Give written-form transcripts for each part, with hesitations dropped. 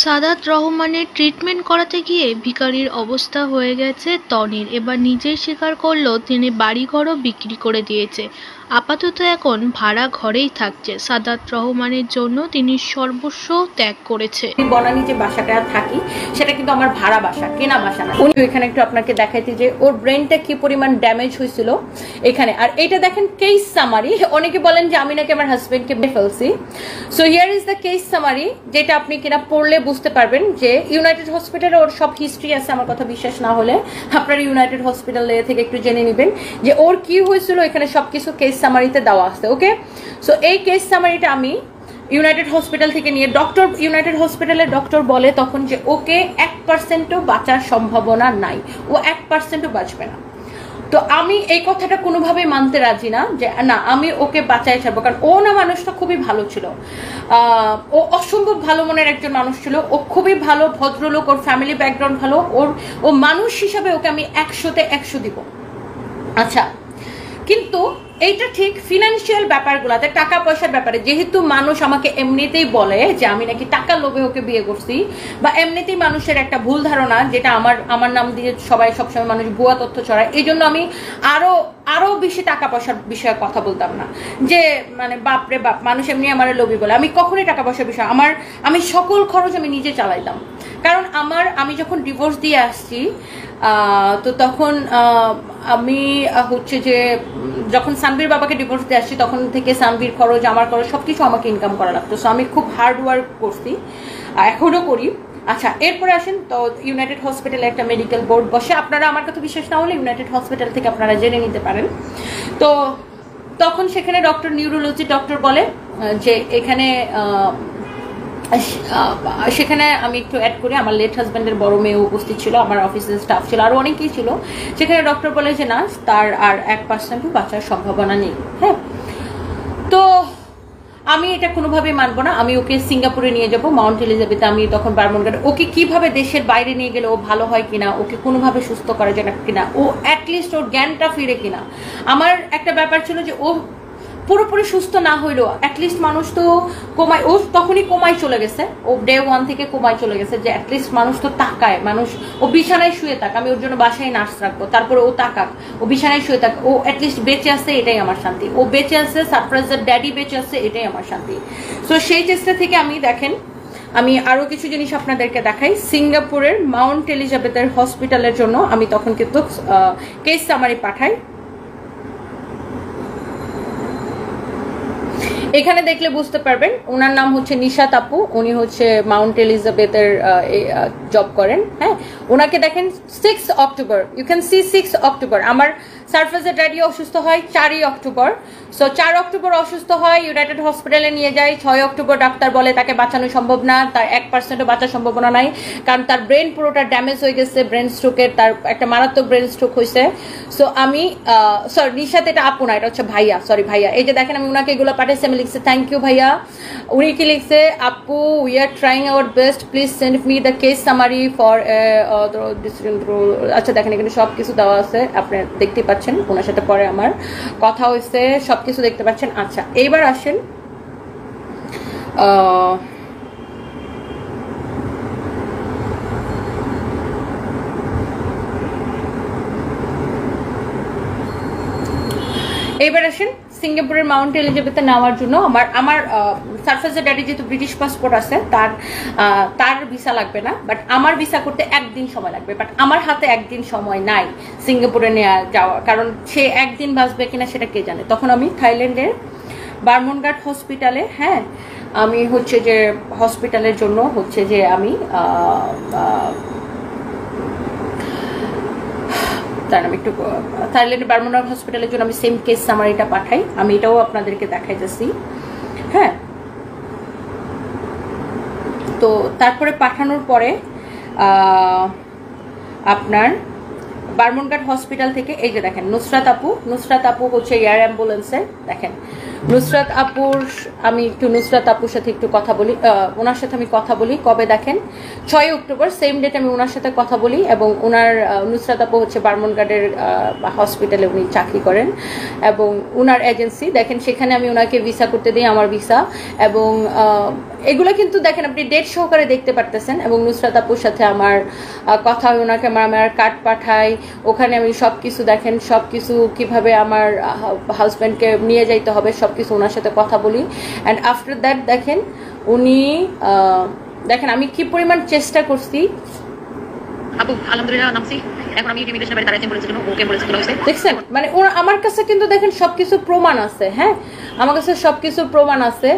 সাদাত রহমানের ট্রিটমেন্ট করাতে গিয়ে ভিখারির অবস্থা হয়ে গেছে তনির। এবার নিজেই স্বীকার করলো তিনি বাড়িঘরও বিক্রি করে দিয়েছে, আপাতত এখন ভাড়া ঘরেই থাকছে। সাদাত রহমানের জন্য তিনি সর্বস্ব ত্যাগ করেছে। বনানী যে বাসাটা থাকি সেটা কিন্তু আমার ভাড়া বাসা, কেনা বাসা না। উনি এখানে একটু আপনাকে দেখাইতে যে ওর ব্রেনটা কি পরিমাণ ড্যামেজ হয়েছিল এখানে। আর এটা দেখেন কেস সামারি। অনেকে বলেন যে আমি নাকি আমার হাজবেন্ডকে মেরে ফেলছি। So here is the case summary, যেটা আপনি কিনা পড়লে বুঝতে পারবেন যে ইউনাইটেড হসপিটালে ওর সব হিস্ট্রি আছে। আমার কথা বিশ্বাস না হলে আপনারা ইউনাইটেড হসপিটাল থেকে একটু জেনে নেবেন যে ওর কি হয়েছিল। এখানে সবকিছু কেস সামারিতে দেওয়া আছে। ওকে, সো এই কেস সামারিটা আমি ইউনাইটেড হসপিটাল থেকে নিয়ে ইউনাইটেড হসপিটালের ডক্টর বলে তখন যে ওকে 1%ও বাঁচার সম্ভাবনা নাই, ও 1%ও বাঁচবে না। তো আমি এই কথাটা কোনোভাবেই মানতে রাজি না যে না আমি ওকে বাঁচাই ছাড়বো, কারণ ও না মানুষটা খুবই ভালো ছিল। ও অসম্ভব ভালো মনের একজন মানুষ ছিল। ও খুবই ভালো ভদ্রলোক, ওর ফ্যামিলি ব্যাকগ্রাউন্ড ভালো, ও মানুষ হিসাবে ওকে আমি 100-তে 100 দিব। আচ্ছা, কিন্তু এইটা ঠিক ফিনান্সিয়াল ব্যাপারগুলোতে, টাকা পয়সার ব্যাপারে, যেহেতু মানুষ আমাকে এমনিতেই বলে যে আমি নাকি টাকা লোভে ওকে বিয়ে করছি, বা এমনিতেই মানুষের একটা ভুল ধারণা যেটা আমার নাম দিয়ে সবাই সবসময় মানুষ ভুয়া তথ্য ছড়ায়, এই জন্য আমি আরো বেশি টাকা পয়সার বিষয়ে কথা বলতাম না। যে মানে বাপরে বাপ, মানুষ এমনি আমার লোভী বলে। আমি কখনোই টাকা পয়সার বিষয় আমি সকল খরচ আমি নিজে চালাইতাম। কারণ আমি যখন ডিভোর্স দিয়ে আসছি তো তখন আমি হচ্ছে যে যখন সানভীর বাবাকে ডিভোর্স দিয়ে আসছি তখন থেকে সানভীর খরচ, আমার খরচ সবকিছু আমাকে ইনকাম করা লাগতো। সো আমি খুব হার্ড ওয়ার্ক করছি, এখনো করি। আচ্ছা, এরপরে আসেন তো ইউনাইটেড হসপিটালে একটা মেডিকেল বোর্ড বসে। আপনারা আমার কথা বিশ্বাস না হলে ইউনাইটেড হসপিটাল থেকে আপনারা জেনে নিতে পারেন। তো তখন সেখানে ডক্টর নিউরোলজি ডক্টর বলে যে এখানে সেখানে আমি একটু অ্যাড করি, আমার লেট হাজব্যান্ডের বড় মেয়ে উপস্থিত ছিল, আমার অফিসের স্টাফ ছিল, আরও অনেকেই ছিল। সেখানে ডক্টর বলে যে না, তার আর 1%ও বাঁচার সম্ভাবনা নেই। হ্যাঁ, তো আমি এটা কোনোভাবেই মানবো না। আমি ওকে সিঙ্গাপুরে নিয়ে যাবো, মাউন্ট এলিজাবেথে। আমি তখন বারমনঘাট, ওকে কিভাবে দেশের বাইরে নিয়ে গেলে ও ভালো হয় কিনা, ওকে কোনোভাবে সুস্থ করা যায় না কিনা, ও অ্যাটলিস্ট ওর জ্ঞানটা ফিরে কিনা। আমার একটা ব্যাপার ছিল যে ও পুরোপুরি সুস্থ না হইলেও অ্যাটলিস্ট মানুষ তো কোমায়, ও তখনই কোমায় চলে গেছে, ও ডে 1 থেকে কোমায় চলে গেছে, যে অ্যাটলিস্ট মানুষ তো তাকায়, মানুষ ও বিছানায় শুয়ে থাক, আমি ওর জন্য বাসায় নার্স রাখবো, তারপরে ও তাকাক, ও বিছানায় শুয়ে থাক, ও অ্যাটলিস্ট বেঁচে আছে, এটাই আমার শান্তি। ও বেঁচে আছে, সারপ্রাইজের ড্যাডি বেঁচে আছে, এটাই আমার শান্তি। সো সেই চেষ্টা থেকে আমি দেখেন আমি আরো কিছু জিনিস আপনাদেরকে দেখাই। সিঙ্গাপুরের মাউন্ট এলিজাবেথের হসপিটালের জন্য আমি তখন কিন্তু কেস সামারি পাঠাই। এখানে দেখলে বুঝতে পারবেন ওনার নাম হচ্ছে নিশাত আপু, উনি হচ্ছে মাউন্ট এলিজাবেথের জব করেন। হ্যাঁ, ওনাকে দেখেন 6 October, you can see 6 October আমার সারফেসের ড্যাডি অসুস্থ হয় 4ই অক্টোবর। সো 4 অক্টোবর অসুস্থ হয়, ইউনাইটেড হসপিটালে নিয়ে যায়। 6 অক্টোবর ডাক্তার বলে তাকে বাঁচানো সম্ভব না, তার 1%ও বাঁচার সম্ভাবনা নাই, কারণ তার ব্রেন পুরোটা ড্যামেজ হয়ে গেছে, ব্রেন স্ট্রোকের, তার একটা মারাত্মক ব্রেন স্ট্রোক হয়েছে। সো আমি সরি নিশাত, এটা আপু না, এটা হচ্ছে ভাইয়া, সরি ভাইয়া। এই যে দেখেন আমি ওনাকে এগুলো পাঠাইছি, আমি লিখছে থ্যাংক ইউ ভাইয়া। উনি কি লিখছে, আপু we are trying our best, please send me the case summary for. আচ্ছা দেখেন এখানে সব কিছু দেওয়া আছে, আপনি দেখতে পাচ্ছেন, ওনার সাথে পরে আমার কথা হয়েছে, সবকিছু দেখতে পাচ্ছেন। আচ্ছা, এইবার আসেন সিঙ্গাপুরের মাউন্ট এলিজাবেথে নেওয়ার জন্য আমার সারফেসের ড্যাডি যেহেতু ব্রিটিশ পাসপোর্ট আছে, তার ভিসা লাগবে না, বাট আমার ভিসা করতে 1 দিন সময় লাগবে। বাট আমার হাতে 1 দিন সময় নাই সিঙ্গাপুরে যাওয়া, কারণ সে 1 দিন বাঁচবে কিনা সেটা কে জানে। তখন আমি থাইল্যান্ডের বারমনঘাট হসপিটালে, হ্যাঁ আমি হচ্ছে যে হসপিটালের জন্য হচ্ছে যে আমি আমি একটু থাইল্যান্ডের বারমনঘাট হসপিটালের জন্য আমি সেম কেস সামারিটা পাঠাই, আমি এটাও আপনাদেরকে দেখাইতেছি। হ্যাঁ, তো তারপরে পাঠানোর পরে আপনার বারমনঘাট হসপিটাল থেকে এই যে দেখেন নুসরাত আপু হচ্ছে এয়ার অ্যাম্বুলেন্সে, দেখেন নুসরাত আপুর, আমি একটু নুসরাত আপুর সাথে একটু কথা বলি, ওনার সাথে আমি কথা বলি কবে দেখেন 6 অক্টোবর সেম ডেট আমি ওনার সাথে কথা বলি। এবং ওনার নুসরাত আপু হচ্ছে বার্মনগার্ডের হসপিটালে উনি চাকরি করেন এবং ওনার এজেন্সি দেখেন, সেখানে আমি ওনাকে ভিসা করতে দিই, আমার ভিসা। এবং এগুলো কিন্তু দেখেন আপনি ডেট সহকারে দেখতে পারতেছেন। এবং নুসরাত আপুর সাথে আমার কথা হয়, ওনাকে আমার কার্ড পাঠাই, ওখানে আমি সব কিছু দেখেন, সব কিছু কীভাবে আমার হাজব্যান্ডকে নিয়ে যাইতে হবে সব কিছু ওনার সাথে কথা বলি। অ্যান্ড আফটার দ্যাট দেখেন উনি দেখেন আমি কি পরিমাণ চেষ্টা করছি। আপু আলহামদুলিল্লাহ নামছি, এখন আমি ইমিগ্রেশন বাইরে দাঁড়াইছি, বলেছিল ওকে বলেছিল হইছে দেখছেন, মানে ওরা আমার কাছে কিন্তু দেখেন সবকিছু প্রমাণ আছে। হ্যাঁ, আমার কাছে সবকিছু প্রমাণ আছে।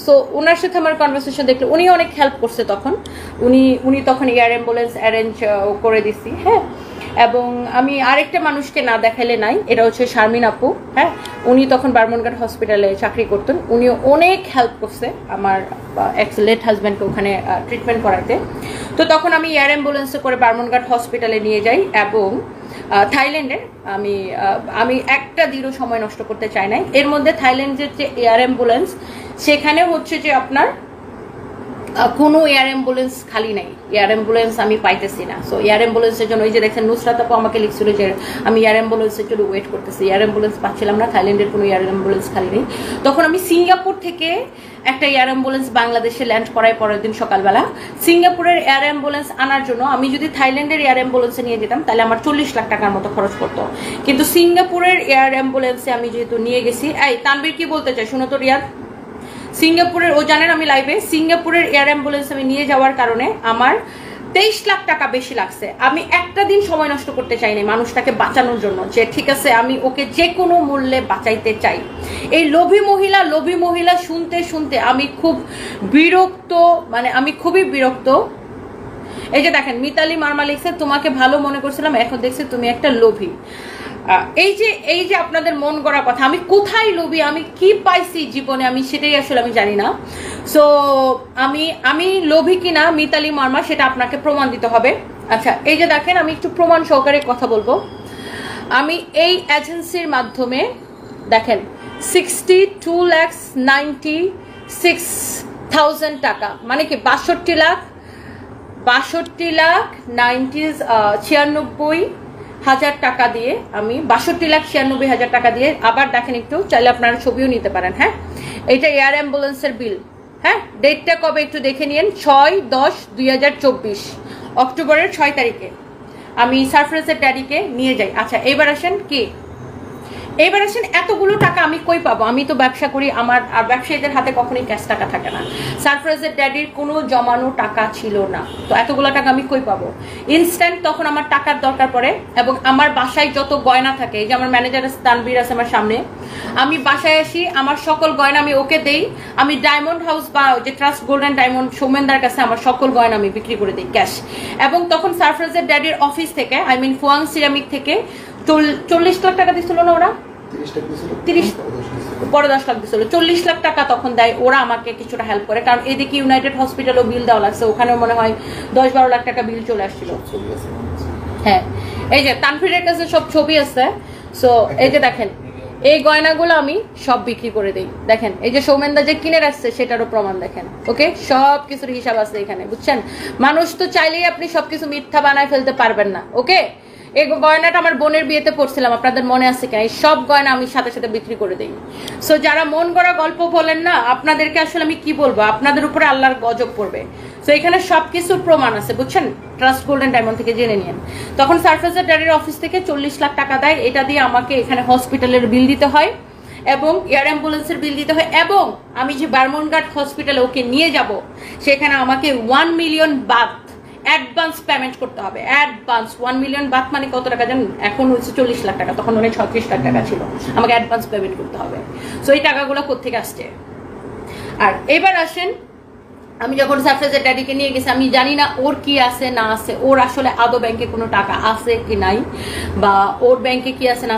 সো ওনার সাথে আমার কনভারসেশন দেখলে উনি অনেক হেল্প করছে। তখন উনি তখন এয়ার অ্যাম্বুলেন্স অ্যারেঞ্জ করে দিছি। হ্যাঁ, এবং আমি আরেকটা মানুষকে না দেখাইলে নাই, এটা হচ্ছে শারমিন আপু। হ্যাঁ, উনি তখন বার্মনগার্ড হসপিটালে চাকরি করতেন, উনিও অনেক হেল্প করছে আমার এক্স-লেট হাজব্যান্ডকে ওখানে ট্রিটমেন্ট করাতে। তো তখন আমি এয়ার অ্যাম্বুলেন্সে করে বার্মনগার্ড হসপিটালে নিয়ে যাই। এবং থাইল্যান্ডের আমি একটা দীর্ঘ সময় নষ্ট করতে চাই নাই। এর মধ্যে থাইল্যান্ডের যে এয়ার অ্যাম্বুলেন্স, সেখানে হচ্ছে যে আপনার কোনো এয়ার অ্যাম্বুলেন্স খালি নাই, এয়ার অ্যাম্বুলেন্স আমি পাইতেছি না। সো এয়ার অ্যাম্বুলেন্সের জন্য ওই যে দেখেন নুসরাত আপু আমাকে লিখছিল যে আমি এয়ার অ্যাম্বুলেন্সের জন্য ওয়েট করতেছি, এয়ার অ্যাম্বুলেন্স পাচ্ছিলাম না, থাইল্যান্ডের কোনো এয়ার অ্যাম্বুলেন্স খালি নেই। তখন আমি সিঙ্গাপুর থেকে একটা এয়ার অ্যাম্বুলেন্স বাংলাদেশে ল্যান্ড করাই পরের দিন সকালবেলা। সিঙ্গাপুরের এয়ার অ্যাম্বুলেন্স আনার জন্য আমি যদি থাইল্যান্ডের এয়ার অ্যাম্বুলেন্সে নিয়ে যেতাম তাহলে আমার 40 লাখ টাকার মতো খরচ করতো। কিন্তু সিঙ্গাপুরের এয়ার অ্যাম্বুলেন্সে আমি যেহেতু নিয়ে গেছি, এই তানবীর কি বলতে চাই শুনো তো রিয়াদ, সিঙ্গাপুরের ও জানেন আমি লাইভে সিঙ্গাপুরের এয়ার অ্যাম্বুলেন্স আমি নিয়ে যাওয়ার কারণে আমার 23 লাখ টাকা বেশি লাগছে। আমি একটা দিন সময় নষ্ট করতে চাইনি মানুষটাকে বাঁচানোর জন্য, যে ঠিক আছে আমি ওকে যে কোনো মূল্যে বাঁচাইতে চাই। এই লোভী মহিলা শুনতে শুনতে আমি খুব বিরক্ত, মানে আমি খুবই বিরক্ত। এই যে দেখেন মিতালি মার্মা লিখছে, তোমাকে ভালো মনে করছিলাম, এখন দেখছি তুমি একটা লোভী। এই যে আপনাদের মন গড়া কথা, আমি কোথায় লোভী, আমি কি পাইছি জীবনে, আমি সেটাই আসলে আমি জানি না। সো আমি লোভী কিনা মিতালি মার্মা সেটা আপনাকে প্রমাণ দিতে হবে। আচ্ছা, এই যে দেখেন আমি একটু প্রমাণ সহকারে কথা বলবো। আমি এই এজেন্সির মাধ্যমে দেখেন 62,96,000 টাকা, মানে কি 62,96,000 টাকা দিয়ে আমি 62,96,000 টাকা দিয়ে, আবার দেখেন একটু চাইলে আপনারা ছবিও নিতে পারেন। হ্যাঁ, এটা এয়ার অ্যাম্বুলেন্সের বিল। হ্যাঁ, ডেটটা কবে একটু দেখে নিন, 6/10/2024 অক্টোবরের 6 তারিখে আমি সারফ্রাজের ড্যাডিকে নিয়ে যাই। আচ্ছা, এইবার আসেন এতগুলো টাকা আমি কই পাবো? আমি তো ব্যবসা করি, আমার আর ব্যবসায়ীদের হাতে কখনোই ক্যাশ টাকা থাকে না। সারফ্রাজের ড্যাডির কোনো জমানো টাকা ছিল না, তো এতগুলো টাকা আমি কই পাবো? ইনস্ট্যান্ট তখন আমার টাকার দরকার পড়ে। এবং আমার বাসায় যত গয়না থাকে, এই যে আমার ম্যানেজার তানবীর আছে আমার সামনে, আমি বাসায় আসি, আমার সকল গয়না আমি ওকে দেই। আমি ডায়মন্ড হাউস বা যে ট্রাস্ট গোল্ড অ্যান্ড ডায়মন্ড সৌমেনদার কাছে আমার সকল গয়না আমি বিক্রি করে দিই ক্যাশ। এবং তখন সারফ্রাজের ড্যাডির অফিস থেকে, আই মিন ফুয়াং সিরামিক থেকে 40 লাখ টাকা দিচ্ছিল না ওরা, 30 পরে 10 লাখ দিচ্ছিল, 40 লাখ টাকা তখন দেয় ওরা আমাকে কিছুটা হেল্প করে। কারণ এদিকে ইউনাইটেড হসপিটালও বিল দেওয়া লাগছে, ওখানেও মনে হয় 10-12 লাখ টাকা বিল চলে আসছিল। হ্যাঁ, এই যে তানভীরের কাছে সব ছবি আছে। সো এই যে দেখেন এই গয়নাগুলো আমি সব বিক্রি করে দিই। দেখেন এই যে সৌমেনদা যে কিনে রাখছে সেটারও প্রমাণ দেখেন। ওকে, সব কিছুর হিসাব আছে এখানে, বুঝছেন? মানুষ তো চাইলেই আপনি সবকিছু মিথ্যা বানায় ফেলতে পারবেন না। ওকে, এই গয়নাটা আমার বোনের বিয়েতে পড়ছিলাম, আপনাদের মনে আছে কিনা? এই সব গয়না আমি সাথে সাথে বিক্রি করে দিই। সো যারা মন গড়া গল্প বলেন না, আপনাদেরকে আসলে আমি কি বলবো, আপনাদের উপরে আল্লাহর গজব পড়বে। সো এখানে সবকিছুর প্রমাণ আছে, বুঝছেন? ট্রাস্ট গোল্ড অ্যান্ড ডায়মন্ড থেকে জেনে নিন। তখন সারফ্রাজের ড্যাডির অফিস থেকে 40 লাখ টাকা দেয়, এটা দিয়ে আমাকে এখানে হসপিটালের বিল দিতে হয় এবং এয়ার অ্যাম্বুলেন্সের বিল দিতে হয়। এবং আমি যে বার্মনগার্ড হসপিটালে ওকে নিয়ে যাব, সেখানে আমাকে 1 মিলিয়ন বাত অ্যাডভান্স পেমেন্ট করতে হবে। অ্যাডভান্স 1 মিলিয়ন বাত মানে কত টাকা জানেন? এখন হচ্ছে 40 লাখ টাকা, তখন অনেক 36 লাখ টাকা ছিল। আমাকে অ্যাডভান্স পেমেন্ট করতে হবে। সো এই টাকাগুলো কোথেকে আসছে? আর এবার আসেন, আমি যখন সারফ্রাজের ড্যাডিকে নিয়ে গেছি, আমি জানি না ওর কি আছে না আছে, ওর আসলে আদৌ ব্যাংকে কোনো টাকা আছে কি নাই, বা ওর ব্যাংকে কি আছে না